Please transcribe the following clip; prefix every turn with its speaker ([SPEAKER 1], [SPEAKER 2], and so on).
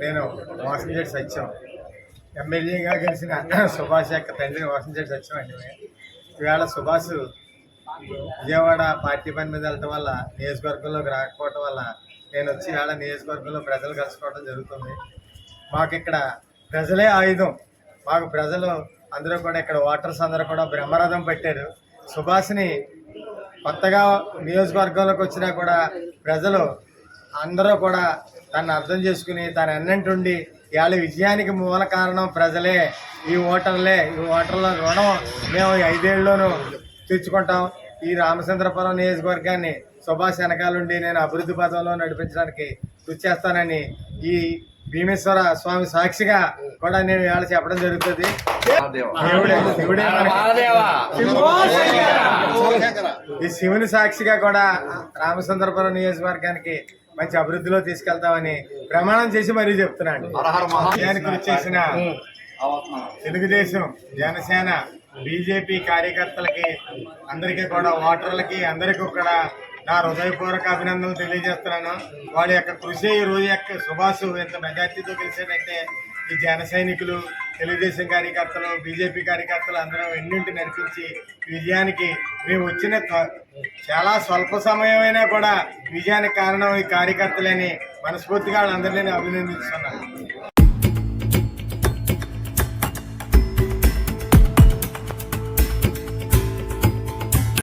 [SPEAKER 1] నేను వాసంజేటి సత్యం ఎమ్మెల్యేగా గెలిచిన సుభాష్ యొక్క తండ్రి వాసంజేటి సత్యం అండి. ఈవేళ సుభాష్ విజయవాడ పార్టీ పని మీద వెళ్ళటం వల్ల నియోజకవర్గంలోకి రాకపోవటం వల్ల నేను వచ్చి ఈవేళ నియోజకవర్గంలో ప్రజలు కలుసుకోవడం జరుగుతుంది. మాకు ఇక్కడ ప్రజలే ఆయుధం. మాకు ప్రజలు అందరూ కూడా ఇక్కడ ఓటర్స్ అందరూ కూడా బ్రహ్మరథం పెట్టారు. సుభాష్ని కొత్తగా నియోజకవర్గంలోకి వచ్చినా కూడా ప్రజలు అందరూ కూడా తను అర్థం చేసుకుని తను ఎన్నంటుండి ఇవాళ విజయానికి మూల కారణం ప్రజలే, ఈ ఓటర్ల రుణం మేము 5 ఏళ్ళలోనూ తెచ్చుకుంటాం. ఈ రామచంద్రపురం నియోజకవర్గాన్ని సుభాష్ వెనకాలండి నేను అభివృద్ధి పథంలో నడిపించడానికి కృషి చేస్తానని ఈ భీమేశ్వర స్వామి సాక్షిగా కూడా నేను ఇవాళ చెప్పడం జరుగుతుంది. ఈ శివుని సాక్షిగా కూడా రామచంద్రపురం నియోజకవర్గానికి మంచి అభివృద్ధిలో తీసుకెళ్తామని ప్రమాణం చేసి మరీ చెప్తున్నాను. కృషి చేసిన తెలుగుదేశం, జనసేన, బీజేపీ కార్యకర్తలకి అందరికీ కూడా ఓటర్లకి అందరికీ కూడా నా హృదయపూర్వక అభినందనలు తెలియజేస్తున్నాను. వాళ్ళ యొక్క కృషి ఈ రోజు యొక్క సుభాష్ ఎంత మెజార్టీతో గెలిచాడంటే ఈ జన సైనికులు, తెలుగుదేశం కార్యకర్తలు, బీజేపీ కార్యకర్తలు అందరూ ఎన్నింటి నడిపించి విజయానికి మేము వచ్చిన చాలా స్వల్ప సమయమైనా కూడా విజయానికి కారణం ఈ కార్యకర్తలని మనస్ఫూర్తిగా వాళ్ళందరినీ అభినందిస్తున్నాను.